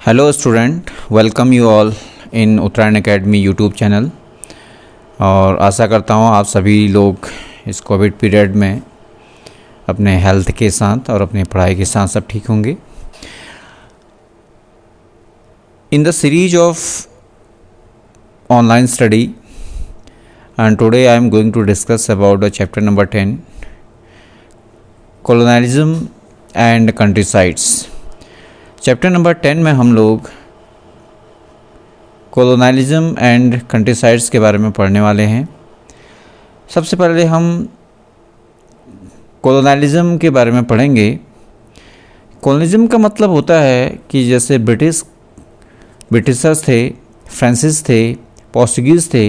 Hello student, welcome you all in Uttarayan academy YouTube channel. और आशा करता हूँ आप सभी लोग इस कोविड पीरियड में अपने हेल्थ के साथ और अपनी पढ़ाई के साथ सब ठीक होंगे। In the series of online study and today I am going to discuss about the chapter number 10, colonialism and countrysides. Chapter number 10 में हम लोग कॉलोनियलिज्म एंड कंट्रीसाइड्स के बारे में पढ़ने वाले हैं। सबसे पहले हम कॉलोनियलिज्म के बारे में पढ़ेंगे। कॉलोनियलिज्म का मतलब होता है कि जैसे ब्रिटिशर्स थे, फ्रांसीस थे, पोर्चुगीज़ थे,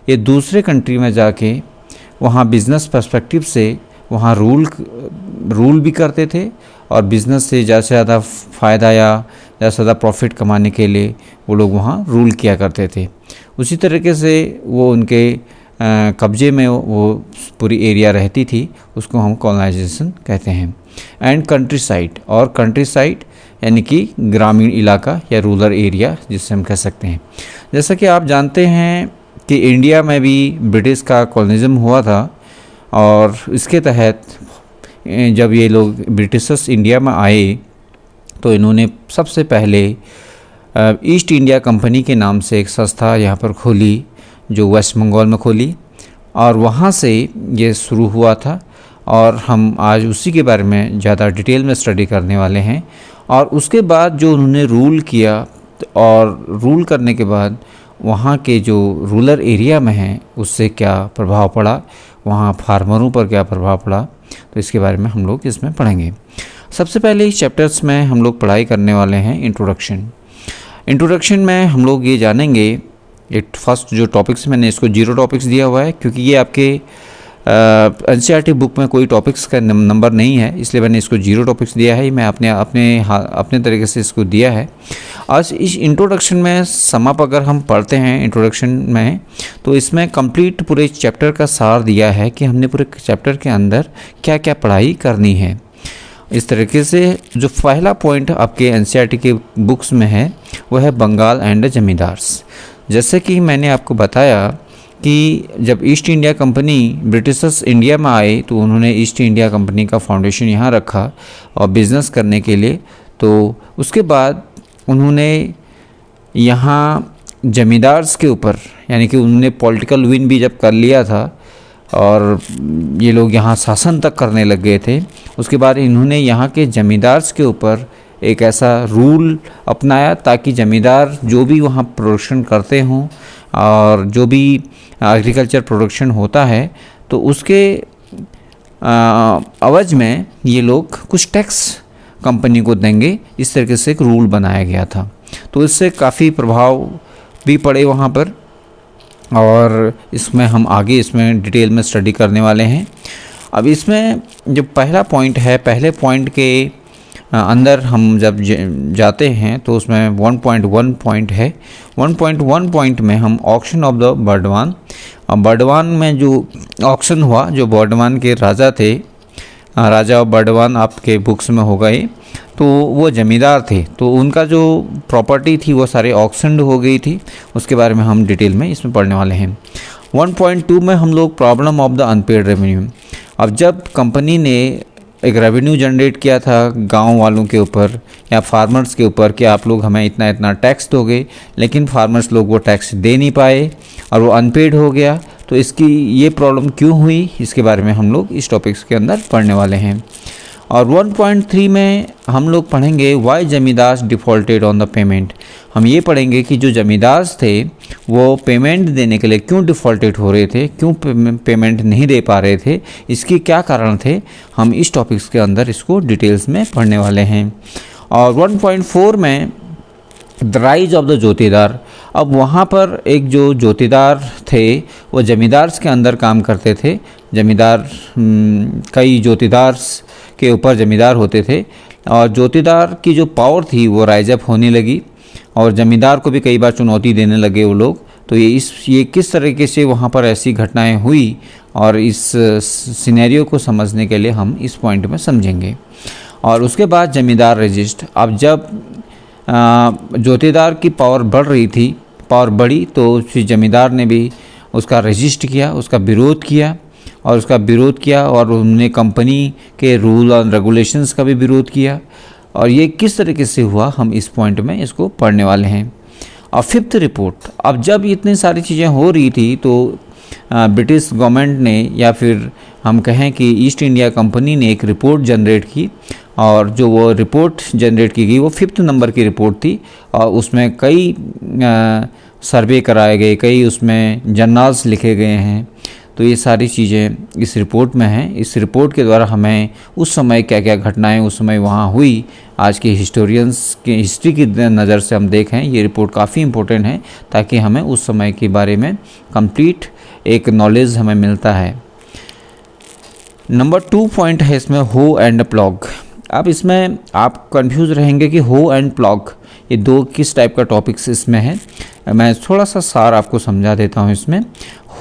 ये दूसरे कंट्री में जाके वहाँ बिज़नेस पर्सपेक्टिव से वहाँ रूल भी करते थे और बिज़नेस से ज़्यादा से ज़्यादा फ़ायदा या ज़्यादा से ज़्यादा प्रॉफिट कमाने के लिए वो लोग वहाँ रूल किया करते थे। उसी तरीके से वो उनके कब्जे में वो पूरी एरिया रहती थी, उसको हम कॉलोनाइजेशन कहते हैं। एंड कंट्रीसाइड, और कंट्रीसाइड यानी कि ग्रामीण इलाका या रूरल एरिया जिससे हम कह सकते हैं। जैसा कि आप जानते हैं कि इंडिया में भी ब्रिटिश का कॉलोनिज्म हुआ था और इसके तहत जब ये लोग ब्रिटिशर्स इंडिया में आए तो इन्होंने सबसे पहले ईस्ट इंडिया कंपनी के नाम से एक संस्था यहाँ पर खोली जो वेस्ट बंगाल में खोली और वहाँ से ये शुरू हुआ था। और हम आज उसी के बारे में ज़्यादा डिटेल में स्टडी करने वाले हैं। और उसके बाद जो उन्होंने रूल किया और रूल करने के बाद वहाँ के जो रूरल एरिया में हैं उससे क्या प्रभाव पड़ा, वहाँ फार्मरों पर क्या प्रभाव पड़ा, तो इसके बारे में हम लोग इसमें पढ़ेंगे। सबसे पहले इस चैप्टर्स में हम लोग पढ़ाई करने वाले हैं इंट्रोडक्शन में हम लोग ये जानेंगे। एक फर्स्ट जो टॉपिक्स मैंने इसको 0 टॉपिक्स दिया हुआ है क्योंकि ये आपके एनसीईआरटी बुक में कोई टॉपिक्स का नंबर नहीं है, इसलिए मैंने इसको 0 टॉपिक्स दिया है। मैं अपने तरीके से इसको दिया है। आज इस इंट्रोडक्शन में समाप अगर हम पढ़ते हैं इंट्रोडक्शन में तो इसमें कंप्लीट पूरे चैप्टर का सार दिया है कि हमने पूरे चैप्टर के अंदर क्या क्या पढ़ाई करनी है। इस तरीके से जो पहला पॉइंट आपके एनसीईआरटी के बुक्स में है वह है बंगाल एंड जमींदार्स। जैसे कि मैंने आपको बताया कि जब east India company Britishers India में आए तो उन्होंने ईस्ट इंडिया कंपनी का फाउंडेशन यहाँ रखा और बिज़नेस करने के लिए। तो उसके बाद उन्होंने यहाँ जमींदार्स के ऊपर यानी कि उन्होंने पॉलिटिकल विन भी जब कर लिया था और ये लोग यहाँ शासन तक करने लग गए थे, उसके बाद इन्होंने यहाँ के जमींदार्स के ऊपर एक ऐसा रूल अपनाया ताकि जमींदार जो भी वहाँ प्रोडक्शन करते हों और जो भी एग्रीकल्चर प्रोडक्शन होता है तो उसके अवज में ये लोग कुछ टैक्स कंपनी को देंगे। इस तरीके से एक रूल बनाया गया था। तो इससे काफ़ी प्रभाव भी पड़े वहाँ पर और इसमें हम आगे इसमें डिटेल में स्टडी करने वाले हैं। अब इसमें जो पहला पॉइंट है, पहले पॉइंट के अंदर हम जब जाते हैं तो उसमें 1.1 पॉइंट है। 1.1 पॉइंट में हम ऑक्शन ऑफ द बर्डवान, बर्डवान में जो ऑक्शन हुआ, जो बर्डवान के राजा थे, राजा ऑफ बर्डवान आपके बुक्स में होगा ये, तो वो ज़मींदार थे तो उनका जो प्रॉपर्टी थी वो सारे ऑक्शन्ड हो गई थी। उसके बारे में हम डिटेल में इसमें पढ़ने वाले हैं। 1.2 में हम लोग problem of the unpaid revenue. अब जब कंपनी ने एक रेवेन्यू जनरेट किया था गांव वालों के ऊपर या फार्मर्स के ऊपर कि आप लोग हमें इतना इतना टैक्स दोगे, लेकिन फार्मर्स लोग वो टैक्स दे नहीं पाए और वो अनपेड हो गया, तो इसकी ये प्रॉब्लम क्यों हुई, इसके बारे में हम लोग इस टॉपिक्स के अंदर पढ़ने वाले हैं। और 1.3 में हम लोग पढ़ेंगे why zamindars defaulted on the payment. हम ये पढ़ेंगे कि जो जमींदार्स थे वो पेमेंट देने के लिए क्यों डिफ़ॉल्टेड हो रहे थे, क्यों पेमेंट नहीं दे पा रहे थे, इसके क्या कारण थे। हम इस टॉपिक्स के अंदर इसको डिटेल्स में पढ़ने वाले हैं। और 1.4 में द राइज ऑफ द जोतीदार। अब वहाँ पर एक जो जोतीदार थे वो जमींदार्स के अंदर काम करते थे। जमींदार कई जोतीदार के ऊपर जमींदार होते थे और जोतीदार की जो पावर थी वो राइज अप होने लगी और ज़मींदार को भी कई बार चुनौती देने लगे वो लोग। तो ये किस तरीके से वहाँ पर ऐसी घटनाएं हुई और इस सिनेरियो को समझने के लिए हम इस पॉइंट में समझेंगे। और उसके बाद ज़मींदार रजिस्ट। अब जब जोतेदार की पावर बढ़ रही थी, पावर बढ़ी तो फिर जमींदार ने भी उसका रजिस्ट किया, उसका विरोध किया और उन्होंने कंपनी के रूल और रेगुलेशंस का भी विरोध किया। और ये किस तरीके से हुआ हम इस पॉइंट में इसको पढ़ने वाले हैं। और फिफ्थ रिपोर्ट, अब जब इतनी सारी चीज़ें हो रही थी तो ब्रिटिश गवर्नमेंट ने या फिर हम कहें कि ईस्ट इंडिया कंपनी ने एक रिपोर्ट जनरेट की, और जो वो रिपोर्ट जनरेट की गई वो 5th नंबर की रिपोर्ट थी। और उसमें कई सर्वे कराए गए, कई उसमें जर्नल्स लिखे गए हैं। तो ये सारी चीज़ें इस रिपोर्ट में हैं। इस रिपोर्ट के द्वारा हमें उस समय क्या क्या घटनाएं उस समय वहाँ हुई, आज के हिस्टोरियंस के हिस्ट्री की नज़र से हम देखें। ये रिपोर्ट काफ़ी इम्पोर्टेंट है ताकि हमें उस समय के बारे में कंप्लीट एक नॉलेज हमें मिलता है। नंबर 2 पॉइंट है इसमें हो एंड प्लॉग। अब इसमें आप कंफ्यूज रहेंगे कि हो एंड प्लॉग ये दो किस टाइप का टॉपिक्स इसमें है। मैं थोड़ा सा सार आपको समझा देता हूँ इसमें।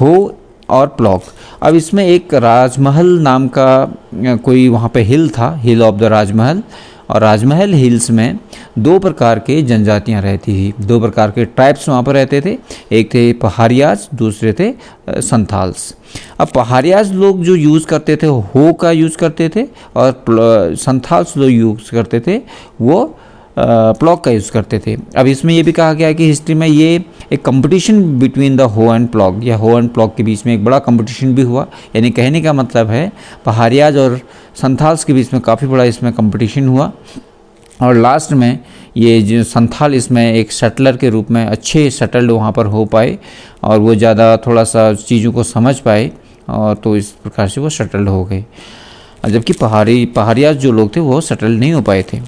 हो और प्लॉग, अब इसमें एक राजमहल नाम का कोई वहाँ पे हिल था, हिल ऑफ द राजमहल। और राजमहल हिल्स में 2 प्रकार के जनजातियाँ रहती थी, 2 प्रकार के ट्राइब्स वहाँ पर रहते थे। एक थे पहाड़ियाज, दूसरे थे संथाल्स। अब पहाड़ियाज लोग जो यूज़ करते थे हो का यूज़ करते थे, और संथाल्स लोग यूज़ करते थे वो प्लॉग का यूज़ करते थे। अब इसमें ये भी कहा गया है कि हिस्ट्री में ये एक कंपटीशन बिटवीन द हो एंड प्लॉग या हो एंड प्लॉग के बीच में एक बड़ा कंपटीशन भी हुआ। यानी कहने का मतलब है पहाड़ियाज और संथाल्स के बीच में काफ़ी बड़ा इसमें कंपटीशन हुआ। और लास्ट में ये जो संथाल इसमें एक शटलर के रूप में अच्छे शटल्ड वहाँ पर हो पाए, और वो ज़्यादा थोड़ा सा चीज़ों को समझ पाए, और तो इस प्रकार से वो शटल्ड हो गए। जबकि पहाड़ियाज जो लोग थे वो सेटल नहीं हो पाए थे।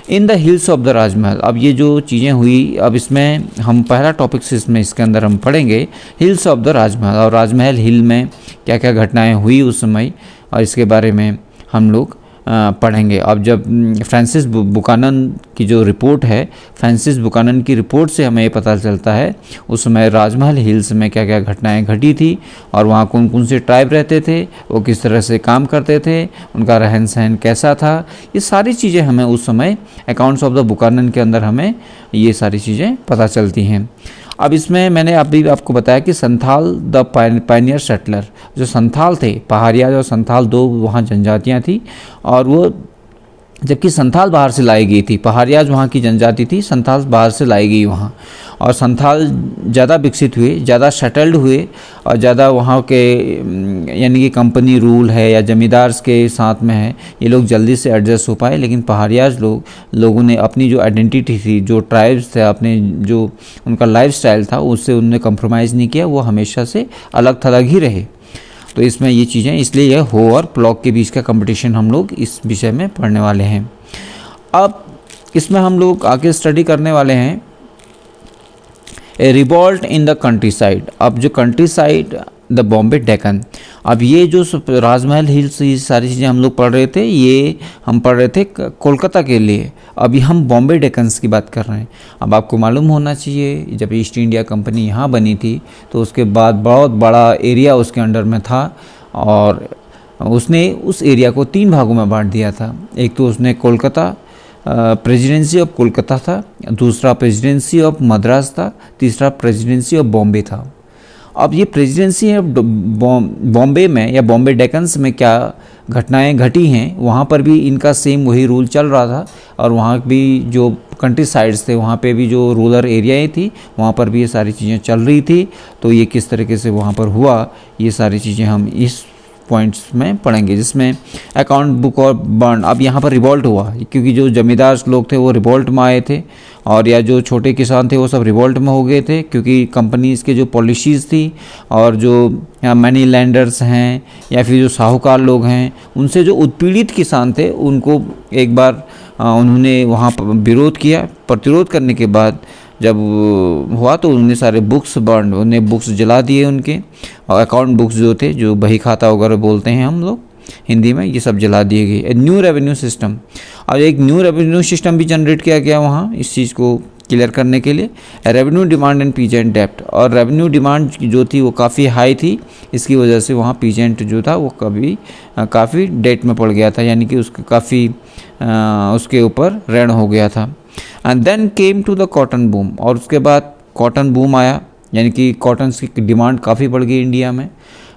In the hills of the Rajmahal, अब ये जो चीज़ें हुई, अब इसमें हम पहला टॉपिक्स इसमें इसके अंदर हम पढ़ेंगे हिल्स ऑफ द राजमहल, और राजमहल हिल में क्या क्या घटनाएं हुई उस समय, और इसके बारे में हम लोग पढ़ेंगे। अब जब फ्रांसिस बुकानन की जो रिपोर्ट है, फ्रांसिस बुकानन की रिपोर्ट से हमें ये पता चलता है उस समय राजमहल हिल्स में क्या क्या घटनाएं घटी थी, और वहाँ कौन कौन से ट्राइब रहते थे, वो किस तरह से काम करते थे, उनका रहन सहन कैसा था। ये सारी चीज़ें हमें उस समय अकाउंट्स ऑफ द बुकानन के अंदर हमें ये सारी चीज़ें पता चलती हैं। अब इसमें मैंने अभी आपको बताया कि संथाल द पायनियर सेटलर, जो संथाल थे, पहाड़ियाज और संथाल 2 वहाँ जनजातियाँ थी, और वो जबकि संथाल बाहर से लाई गई थी, पहाड़ियाज वहाँ की जनजाति थी, संथाल बाहर से लाई गई वहाँ। और संथाल ज़्यादा विकसित हुए, ज़्यादा सेटल्ड हुए, और ज़्यादा वहाँ के यानी कि कंपनी रूल है या जमींदार के साथ में है, ये लोग जल्दी से एडजस्ट हो पाए। लेकिन पहाड़ियाज लोगों ने अपनी जो आइडेंटिटी थी, जो ट्राइब्स थे, अपने जो उनका लाइफस्टाइल था, उससे उन्होंने कंप्रोमाइज़ नहीं किया, वो हमेशा से अलग थलग ही रहे। तो इसमें ये चीज़ें, इसलिए यह हो और प्लॉग के बीच का कंपटीशन हम लोग इस विषय में पढ़ने वाले हैं। अब इसमें हम लोग आगे स्टडी करने वाले हैं a revolt in the country. अब जो country the Bombay Deccan, अब ये जो राजमहल हिल्स, ये सारी चीज़ें हम लोग पढ़ रहे थे, ये हम पढ़ रहे थे कोलकाता के लिए। अभी हम बॉम्बे डेक्कन्स की बात कर रहे हैं। अब आपको मालूम होना चाहिए जब ईस्ट इंडिया कंपनी यहाँ बनी थी तो उसके बाद बहुत बड़ा एरिया उसके अंडर में था, और उसने उस एरिया को 3 भागों में बांट दिया था। एक तो उसने कोलकाता, प्रेसिडेंसी ऑफ कोलकाता था, दूसरा प्रेसिडेंसी ऑफ मद्रास था, तीसरा प्रेसिडेंसी ऑफ बॉम्बे था। अब ये प्रेसिडेंसी ऑफ बॉम्बे में या बॉम्बे डेक्कन्स में क्या घटनाएं घटी हैं, वहाँ पर भी इनका सेम वही रूल चल रहा था, और वहाँ भी जो कंट्री साइड्स थे वहाँ पे भी जो रूरल एरियाएँ थी वहाँ पर भी ये सारी चीज़ें चल रही थी। तो ये किस तरीके से वहाँ पर हुआ, ये सारी चीज़ें हम इस पॉइंट्स में पढ़ेंगे, जिसमें अकाउंट बुक और बर्न। अब यहाँ पर रिवॉल्ट हुआ क्योंकि जो जमींदार लोग थे वो रिवॉल्ट में आए थे, और या जो छोटे किसान थे वो सब रिवॉल्ट में हो गए थे, क्योंकि कंपनीज़ के जो पॉलिसीज़ थी और जो मनी लैंडर्स हैं या फिर जो साहूकार लोग हैं, उनसे जो उत्पीड़ित किसान थे उनको एक बार उन्होंने वहाँ पर विरोध किया। प्रतिरोध करने के बाद जब हुआ तो उन्होंने सारे बुक्स बर्न, उन्हें बुक्स जला दिए उनके, और अकाउंट बुक्स जो थे, जो बही खाता वगैरह बोलते हैं हम लोग हिंदी में, ये सब जला दिए गए। न्यू रेवेन्यू सिस्टम, और एक न्यू रेवेन्यू सिस्टम भी जनरेट किया गया वहाँ इस चीज़ को क्लियर करने के लिए। रेवेन्यू डिमांड एंड पीजेंट डेप्ट, और रेवेन्यू डिमांड जो थी वो काफ़ी हाई थी, इसकी वजह से वहाँ पीजेंट जो था वो काफ़ी डेट में पड़ गया था, यानी कि उसके काफ़ी उसके ऊपर ऋण हो गया था। And then came to the cotton boom, और उसके बाद कॉटन बूम आया, यानी कि कॉटन की डिमांड काफ़ी बढ़ गई इंडिया में।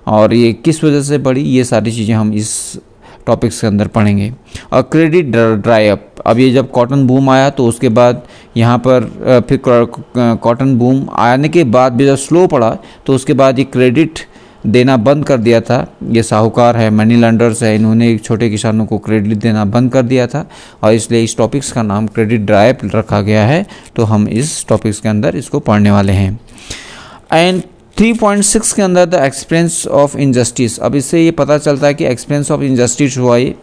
और ये किस वजह से बढ़ी, ये सारी चीज़ें हम इस टॉपिक्स के अंदर पढ़ेंगे। और क्रेडिट ड्राई अप, अब ये जब कॉटन बूम आया तो उसके बाद यहाँ पर फिर कॉटन बूम आने के बाद भी जब स्लो पड़ा तो उसके बाद ये क्रेडिट देना बंद कर दिया था। ये साहूकार है, मनी लैंडर्स है, इन्होंने छोटे किसानों को क्रेडिट देना बंद कर दिया था, और इसलिए इस टॉपिक्स का नाम क्रेडिट ड्राई अप रखा गया है। तो हम इस टॉपिक्स के अंदर इसको पढ़ने वाले हैं। एंड 3.6 के अंदर द एक्सपीरियंस ऑफ इनजस्टिस, अब इससे ये पता चलता है कि एक्सपीरियंस ऑफ इनजस्टिस हुआ ये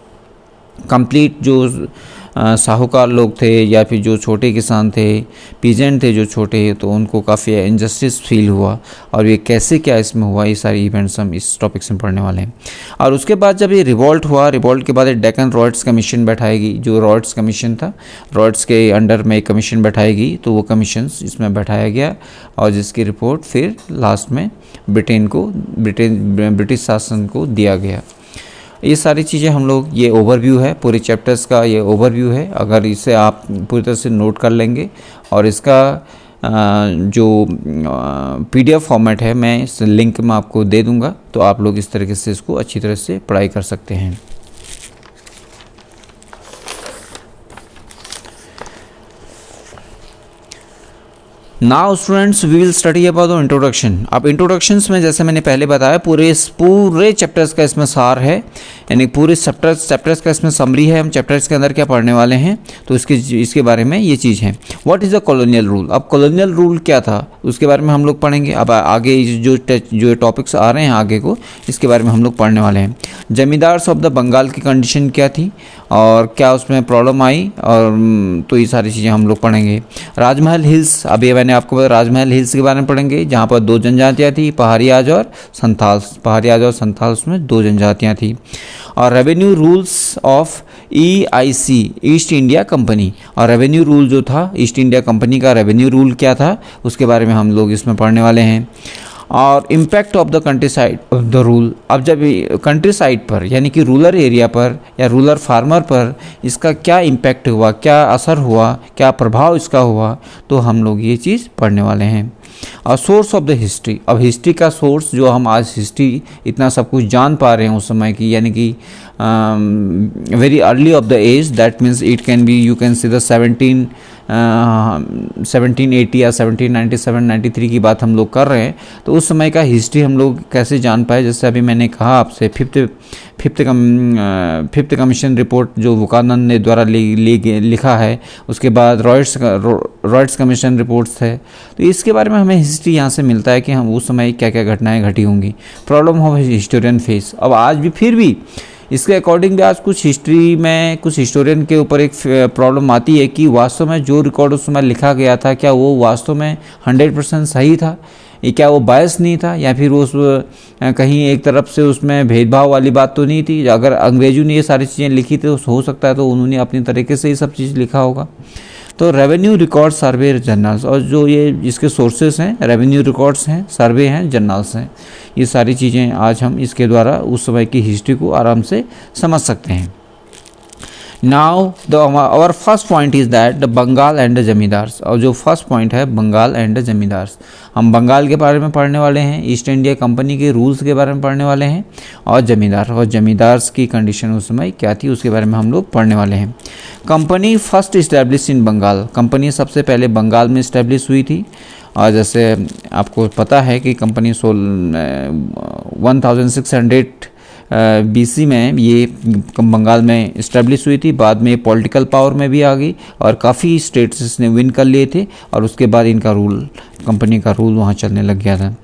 कंप्लीट जो साहूकार लोग थे या फिर जो छोटे किसान थे, पीजेंट थे जो छोटे, तो उनको काफ़ी इनजस्टिस फील हुआ। और ये कैसे क्या इसमें हुआ, ये सारी इवेंट्स हम इस टॉपिक से पढ़ने वाले हैं। और उसके बाद जब ये रिवॉल्ट हुआ, रिवॉल्ट के बाद एक डेक्कन रॉयट्स कमीशन बैठाएगी, जो रॉयट्स कमीशन था, रॉयट्स के अंडर में एक कमीशन बैठाएगी, तो वो कमीशन इसमें बैठाया गया, और जिसकी रिपोर्ट फिर लास्ट में ब्रिटिश शासन को दिया गया। ये सारी चीज़ें हम लोग, ये ओवरव्यू है पूरे चैप्टर्स का, ये ओवरव्यू है। अगर इसे आप पूरी तरह से नोट कर लेंगे, और इसका जो PDF फॉर्मेट है मैं इस लिंक में आपको दे दूंगा, तो आप लोग इस तरीके से इसको अच्छी तरह से पढ़ाई कर सकते हैं। Now students we will study about the introduction. अब इंट्रोडक्शंस में जैसे मैंने पहले बताया पूरे चैप्टर्स का इसमें सार है, यानी पूरे चैप्टर्स का इसमें समरी है। हम चैप्टर्स के अंदर क्या पढ़ने वाले हैं तो इसके बारे में ये चीज़ है। What is the colonial rule, अब कॉलोनियल रूल क्या था उसके बारे में हम लोग पढ़ेंगे। अब आगे जो टॉपिक्स आ रहे हैं आगे को, इसके बारे में हम लोग पढ़ने वाले हैं। जमींदार्स ऑफ द बंगाल की कंडीशन क्या थी और क्या उसमें प्रॉब्लम आई, और तो ये सारी चीज़ें हम लोग पढ़ेंगे। राजमहल हिल्स, अब ये मैंने आपको बताया, राजमहल हिल्स के बारे में पढ़ेंगे, जहाँ पर 2 जनजातियाँ थी, पहाड़ियाज और संथाल, उसमें 2 जनजातियाँ थी। और revenue rules of EIC, east India company, और रेवेन्यू रूल जो था ईस्ट इंडिया कंपनी का रेवेन्यू रूल क्या था उसके बारे में हम लोग इसमें पढ़ने वाले हैं। और impact of the country side of the rule, अब जब कंट्री साइड पर यानी कि रूरल एरिया पर या रूरल फार्मर पर इसका क्या इम्पैक्ट हुआ, क्या असर हुआ, क्या प्रभाव इसका हुआ, तो हम लोग ये चीज़ पढ़ने वाले हैं। और सोर्स ऑफ द हिस्ट्री, अब हिस्ट्री का सोर्स जो हम आज हिस्ट्री इतना सब कुछ जान पा रहे हैं उस समय की, यानी कि very early of the age, that means it can be, you can see the 1780 या 1797-93 की बात हम लोग कर रहे हैं, तो उस समय का हिस्ट्री हम लोग कैसे जान पाए। जैसे अभी मैंने कहा आपसे फिफ्थ कमीशन रिपोर्ट जो बुकानन ने द्वारा लिखा है, उसके बाद रॉयट्स कमीशन रिपोर्ट्स है, तो इसके बारे में हमें हिस्ट्री यहाँ से मिलता है कि हम उस समय क्या क्या घटनाएं घटी होंगी। प्रॉब्लम ऑफ हिस्टोरियन फेस, अब आज भी फिर भी इसके अकॉर्डिंग भी आज कुछ हिस्ट्री में कुछ हिस्टोरियन के ऊपर एक प्रॉब्लम आती है कि वास्तव में जो रिकॉर्ड उस समय लिखा गया था क्या वो वास्तव में 100% सही था, क्या वो बायस नहीं था, या फिर उस कहीं एक तरफ से उसमें भेदभाव वाली बात तो नहीं थी। अगर अंग्रेजों ने ये सारी चीज़ें लिखी थी तो हो सकता है तो उन्होंने अपनी तरीके से ये सब चीज़ लिखा होगा। तो रेवेन्यू रिकॉर्ड, सर्वे, जर्नल्स, और जो ये इसके सोर्सेस हैं रेवेन्यू रिकॉर्ड्स हैं, सर्वे हैं, जर्नल्स हैं, ये सारी चीज़ें आज हम इसके द्वारा उस समय की हिस्ट्री को आराम से समझ सकते हैं। Now our first point is that the Bengal and the zamindars, और जो फर्स्ट पॉइंट है बंगाल एंड द जमींदार्स, हम बंगाल के बारे में पढ़ने वाले हैं, ईस्ट इंडिया कंपनी के रूल्स के बारे में पढ़ने वाले हैं, और जमींदार्स की कंडीशन उस समय क्या थी उसके बारे में हम लोग पढ़ने वाले हैं। Company first establish in Bengal, company सबसे पहले बंगाल में इस्टेब्लिश हुई थी, और जैसे आपको पता है कि कंपनी 1600 BC में ये बंगाल में इस्टेब्लिश हुई थी। बाद में पॉलिटिकल पावर में भी आ गई और काफ़ी स्टेट्स इसने विन कर लिए थे, और उसके बाद इनका कंपनी का रूल वहाँ चलने लग गया था।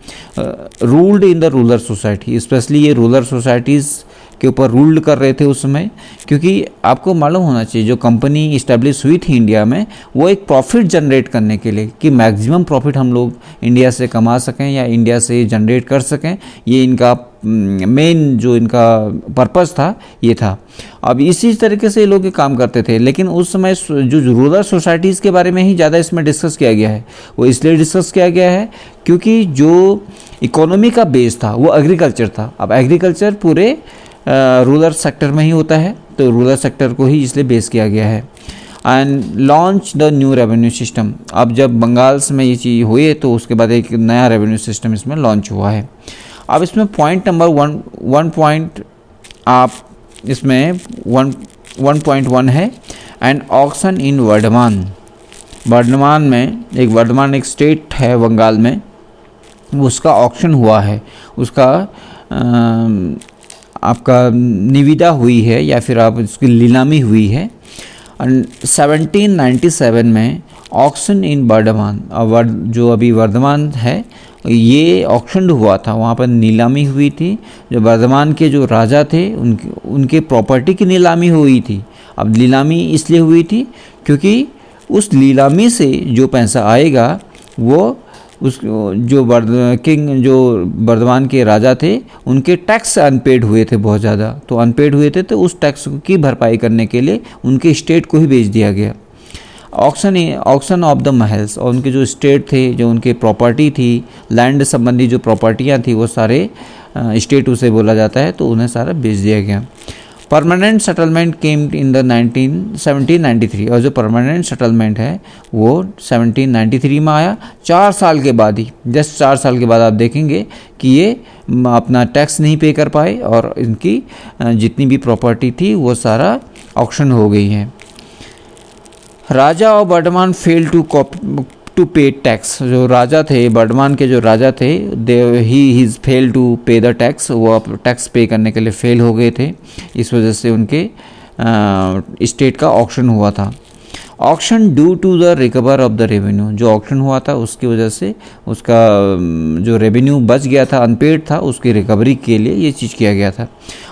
Ruled in the rural society, specially ये रूरल सोसाइटीज़ के ऊपर रूल्ड कर रहे थे उस समय, क्योंकि आपको मालूम होना चाहिए जो कंपनी इस्टेब्लिश हुई थी इंडिया में वो एक प्रॉफिट जनरेट करने के लिए, कि मैक्सिमम प्रॉफिट हम लोग इंडिया से कमा सकें या इंडिया से जनरेट कर सकें, ये इनका मेन जो इनका पर्पस था ये था। अब इसी तरीके से ये लोग काम करते थे, लेकिन उस समय जो रूरल सोसाइटीज़ के बारे में ही ज़्यादा इसमें डिस्कस किया गया है। वो इसलिए डिस्कस किया गया है क्योंकि जो इकोनॉमी का बेस था वो एग्रीकल्चर था। अब एग्रीकल्चर पूरे रूरल सेक्टर में ही होता है, तो रूरल सेक्टर को ही इसलिए बेस किया गया है। And launch the new revenue system. अब जब बंगाल में ये चीज़ हुई है तो उसके बाद एक नया रेवेन्यू सिस्टम इसमें लॉन्च हुआ है। अब इसमें पॉइंट नंबर वन पॉइंट आप इसमें 1.1 है, एंड ऑक्शन इन वर्धमान। वर्धमान एक स्टेट है बंगाल में, उसका ऑक्शन हुआ है, उसका आपका निविदा हुई है या फिर आप उसकी नीलामी हुई है। 1797 में ऑक्शन इन वर्धमान, जो अभी वर्धमान है ये ऑक्शन हुआ था, वहाँ पर नीलामी हुई थी। जो वर्धमान के जो राजा थे उनके प्रॉपर्टी की नीलामी हुई थी। अब नीलामी इसलिए हुई थी क्योंकि उस नीलामी से जो पैसा आएगा वो उस जो वर्धमान के राजा थे उनके टैक्स अनपेड हुए थे बहुत ज़्यादा, तो अनपेड हुए थे तो उस टैक्स की भरपाई करने के लिए उनके स्टेट को ही बेच दिया गया। ऑक्शन ऑफ द महल्स, और उनके जो स्टेट थे, जो उनके प्रॉपर्टी थी, लैंड संबंधी जो प्रॉपर्टियाँ थी वो सारे स्टेट उसे बोला जाता है, तो उन्हें सारा बेच दिया गया। Permanent settlement came in the 1793, और जो परमानेंट सेटलमेंट है वो 1793 में आया, 4 साल के बाद ही, जस्ट 4 साल के बाद आप देखेंगे कि ये अपना टैक्स नहीं पे कर पाए और इनकी जितनी भी प्रॉपर्टी थी वो सारा ऑक्शन हो गई है। राजा और वर्धमान फेल टू पे टैक्स। जो राजा थे, वर्धमान के जो राजा थे, ही फेल टू पे द टैक्स, वो अब टैक्स पे करने के लिए फेल हो गए थे। इस वजह से उनके स्टेट का ऑक्शन हुआ था। Auction due to the recover of the revenue, जो ऑक्शन हुआ था उसकी वजह से उसका जो रेवेन्यू बच गया था, अनपेड था, उसकी रिकवरी के लिए ये चीज़ किया गया था।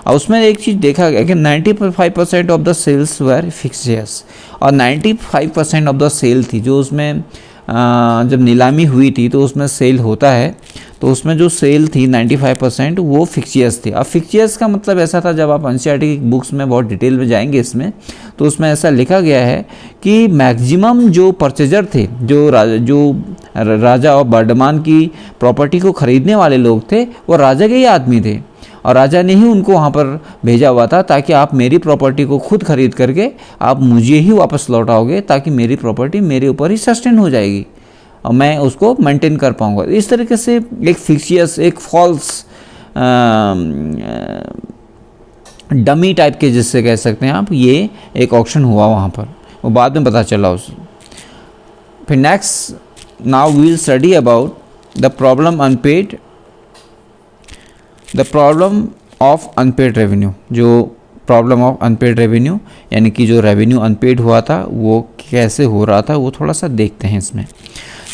और उसमें एक चीज़ देखा गया कि 95% of the sales were fixed, और 95% ऑफ द सेल थी जो उसमें जब नीलामी हुई थी तो उसमें सेल होता है, तो उसमें जो सेल थी 95% वो फिक्सियस थी। अब फिक्सियस का मतलब ऐसा था, जब आप एनसीईआरटी की बुक्स में बहुत डिटेल में जाएंगे इसमें, तो उसमें ऐसा लिखा गया है कि मैक्सिमम जो परचेजर थे, जो राजा और वर्धमान की प्रॉपर्टी को ख़रीदने वाले लोग थे, वो राजा के ही आदमी थे, और राजा ने ही उनको वहाँ पर भेजा हुआ था ताकि आप मेरी प्रॉपर्टी को खुद खरीद करके आप मुझे ही वापस लौटाओगे, ताकि मेरी प्रॉपर्टी मेरे ऊपर ही सस्टेन हो जाएगी और मैं उसको मेंटेन कर पाऊँगा। इस तरीके से एक फिक्सियस, एक फॉल्स डमी टाइप के जिससे कह सकते हैं आप, ये एक ऑक्शन हुआ वहाँ पर, वो बाद में पता चला उस। फिर next now we will study about the problem unpaid, the problem of unpaid revenue. जो प्रॉब्लम ऑफ अनपेड रेवेन्यू यानी कि जो रेवेन्यू अनपेड हुआ था वो कैसे हो रहा था, वो थोड़ा सा देखते हैं इसमें।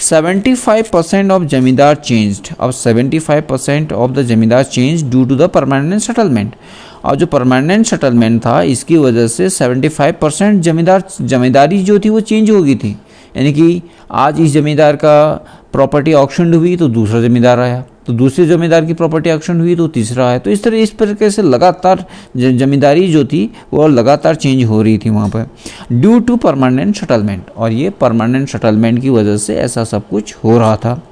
75% ऑफ जमींदार चेंज्ड। अब 75% of the zamindar change due to the permanent settlement. और जो परमानेंट सेटलमेंट था इसकी वजह से 75% जमींदारी जो थी वो चेंज हो गई थी। यानी कि आज इस जमींदार का प्रॉपर्टी ऑक्शन हुई तो दूसरा जमींदार आया, तो दूसरे जमींदार की प्रॉपर्टी ऑक्शन हुई तो तीसरा आया। तो इस तरीके से लगातार जमींदारी जो थी वो लगातार चेंज हो रही थी वहाँ पर, ड्यू टू परमानेंट सेटलमेंट। और ये परमानेंट सेटलमेंट की वजह से ऐसा सब कुछ हो रहा था।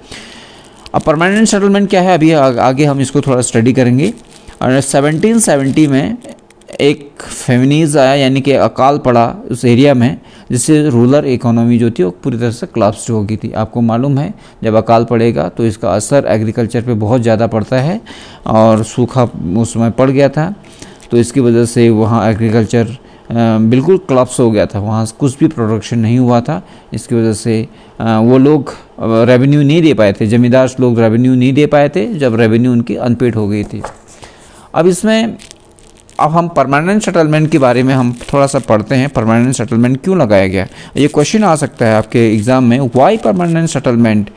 अब परमानेंट सेटलमेंट क्या है, अभी आगे हम इसको थोड़ा स्टडी करेंगे। और 1770 में एक फेमिनीज आया, यानी कि अकाल पड़ा उस एरिया में, जिससे रूरल इकोनॉमी जो थी वो पूरी तरह से क्लाप्स्ड हो गई थी। आपको मालूम है जब अकाल पड़ेगा तो इसका असर एग्रीकल्चर पे बहुत ज़्यादा पड़ता है, और सूखा उस समय पड़ गया था, तो इसकी वजह से वहाँ एग्रीकल्चर बिल्कुल क्लाप्स हो गया था, वहाँ कुछ भी प्रोडक्शन नहीं हुआ था। इसकी वजह से वो लोग रेवेन्यू नहीं दे पाए थे, ज़मींदार लोग रेवेन्यू नहीं दे पाए थे जब रेवेन्यू उनकी अनपेड हो गई थी। अब हम परमानेंट सेटलमेंट के बारे में हम थोड़ा सा पढ़ते हैं, परमानेंट सेटलमेंट क्यों लगाया गया। ये क्वेश्चन आ सकता है आपके एग्ज़ाम में, वाई परमानेंट सेटलमेंट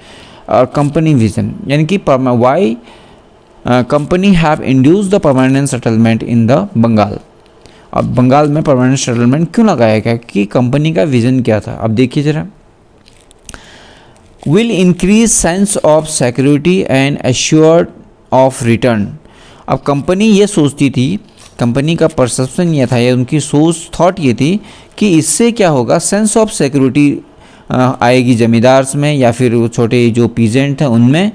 और कंपनी विजन, यानी कि why company have induce the permanent settlement in the Bengal. अब बंगाल में परमानेंट सेटलमेंट क्यों लगाया गया, कि कंपनी का विजन क्या था। अब देखिए जरा, will increase sense of security and assured of return. अब कंपनी ये सोचती थी, कंपनी का परसेप्शन ये था, या उनकी सोच थॉट ये थी कि इससे क्या होगा, सेंस ऑफ सिक्योरिटी आएगी ज़मींदार में या फिर वो छोटे जो पीजेंट हैं उनमें,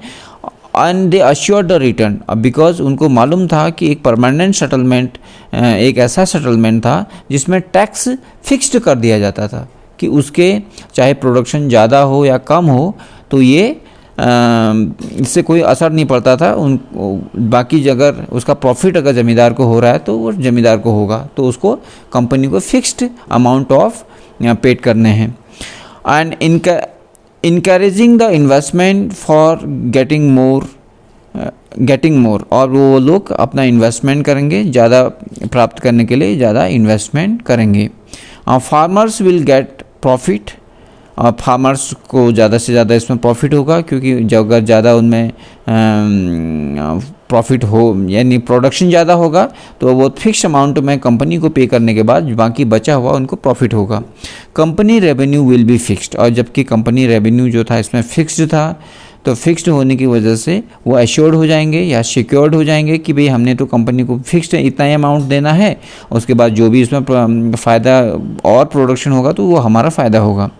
and they assure the return. अब बिकॉज उनको मालूम था कि एक परमानेंट सेटलमेंट एक ऐसा सेटलमेंट था जिसमें टैक्स फिक्स्ड कर दिया जाता था, कि उसके चाहे प्रोडक्शन ज़्यादा हो या कम हो तो ये इससे कोई असर नहीं पड़ता था। उन बाकी अगर उसका प्रॉफिट अगर ज़मींदार को हो रहा है तो वो ज़मींदार को होगा, तो उसको कंपनी को फिक्स्ड अमाउंट ऑफ पेड करने हैं। And encouraging the investment for getting more, और वो लोग अपना इन्वेस्टमेंट करेंगे, ज़्यादा प्राप्त करने के लिए ज़्यादा इन्वेस्टमेंट करेंगे। Farmers will get profit, farmers को ज़्यादा से ज़्यादा इसमें प्रॉफिट होगा, क्योंकि जब अगर ज़्यादा उनमें प्रॉफिट हो यानी प्रोडक्शन ज़्यादा होगा तो वो फिक्स अमाउंट में कंपनी को पे करने के बाद बाकी बचा हुआ उनको प्रॉफिट होगा। Company revenue will be fixed, और जबकि कंपनी रेवेन्यू जो था इसमें फिक्स्ड था, तो फिक्स्ड होने की वजह से वो एश्योर्ड हो जाएंगे या सिक्योर्ड हो जाएंगे कि भाई हमने तो कंपनी को फिक्स्ड इतना ही अमाउंट देना है, उसके बाद जो भी इसमें फ़ायदा और प्रोडक्शन होगा तो वो हमारा फ़ायदा होगा।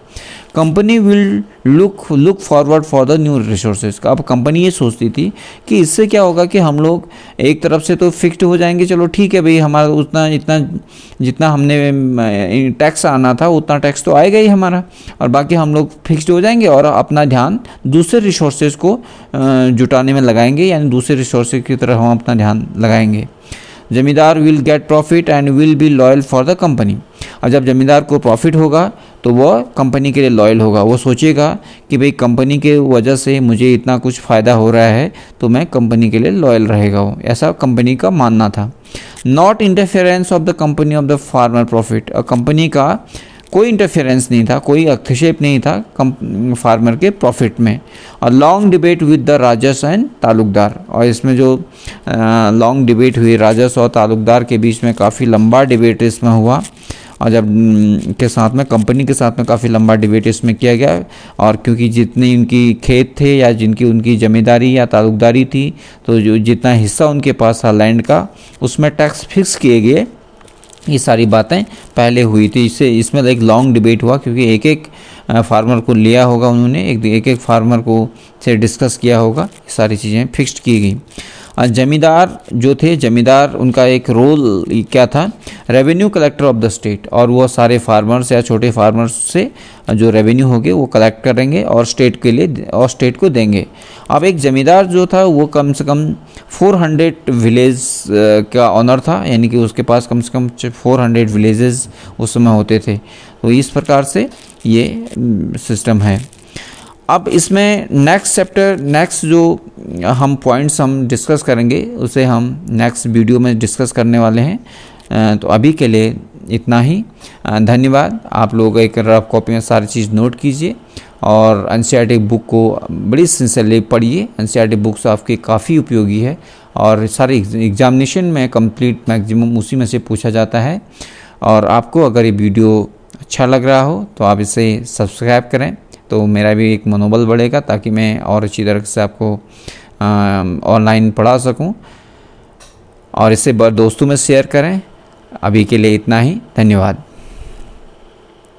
Company will look forward for the new resources. अब कंपनी ये सोचती थी कि इससे क्या होगा कि हम लोग एक तरफ से तो फिक्स्ड हो जाएंगे, चलो ठीक है भाई हमारा उतना जितना हमने टैक्स आना था उतना टैक्स तो आएगा ही हमारा, और बाकी हम लोग फिक्स्ड हो जाएंगे और अपना ध्यान दूसरे रिसोर्सेज को जुटाने में लगाएंगे, यानी दूसरे रिसोर्सेज की तरफ हम अपना ध्यान लगाएंगे। ज़मींदार will get profit and will be loyal for the company. और जब ज़मींदार को प्रॉफिट होगा तो वह कंपनी के लिए लॉयल होगा, वो सोचेगा कि भाई कंपनी के वजह से मुझे इतना कुछ फ़ायदा हो रहा है तो मैं कंपनी के लिए लॉयल रहेगा, वो ऐसा कंपनी का मानना था। Not interference of the company of the farmer profit, और कंपनी का कोई इंटरफेरेंस नहीं था, कोई हस्तक्षेप नहीं था फार्मर के प्रॉफिट में। और लॉन्ग डिबेट विद द राजस्व एंड तालुकदार, और इसमें जो लॉन्ग डिबेट हुई राजस्व और तालुकदार के बीच में काफ़ी लंबा डिबेट इसमें हुआ, और जब के साथ में कंपनी के साथ में काफ़ी लंबा डिबेट इसमें किया गया। और क्योंकि जितनी उनकी खेत थे या जिनकी उनकी ज़मींदारी या तालुकदारी थी, तो जो जितना हिस्सा उनके पास था लैंड का उसमें टैक्स फिक्स किए गए, ये सारी बातें पहले हुई थी। इसमें एक लॉन्ग डिबेट हुआ, क्योंकि एक एक फार्मर को लिया होगा उन्होंने, एक एक फार्मर को से डिस्कस किया होगा, ये सारी चीज़ें फिक्स्ड की गई। ज़मींदार जो थे, ज़मींदार उनका एक रोल क्या था, revenue collector of the state, और वो सारे फार्मर्स या छोटे फार्मर्स से जो रेवेन्यू होंगे वो कलेक्ट करेंगे और स्टेट के लिए और स्टेट को देंगे। अब एक ज़मींदार जो था वो कम से कम 400 विलेज का ऑनर था, यानी कि उसके पास कम से कम 400 विलेजेस उस समय होते थे। तो इस प्रकार से ये सिस्टम है। अब इसमें नेक्स्ट जो हम पॉइंट्स हम डिस्कस करेंगे उसे हम नेक्स्ट वीडियो में डिस्कस करने वाले हैं। तो अभी के लिए इतना ही, धन्यवाद। आप लोग एक रफ कॉपी में सारी चीज़ नोट कीजिए और एनसीईआरटी बुक को बड़ी सिंसियरली पढ़िए। एनसीईआरटी बुक्स आपकी काफ़ी उपयोगी है और सारे एग्जामिनेशन में कंप्लीट मैक्सिमम उसी में से पूछा जाता है। और आपको अगर ये वीडियो अच्छा लग रहा हो तो आप इसे सब्सक्राइब करें, तो मेरा भी एक मनोबल बढ़ेगा ताकि मैं और अच्छी तरह से आपको ऑनलाइन पढ़ा सकूं। और इसे दोस्तों में शेयर करें। अभी के लिए इतना ही, धन्यवाद।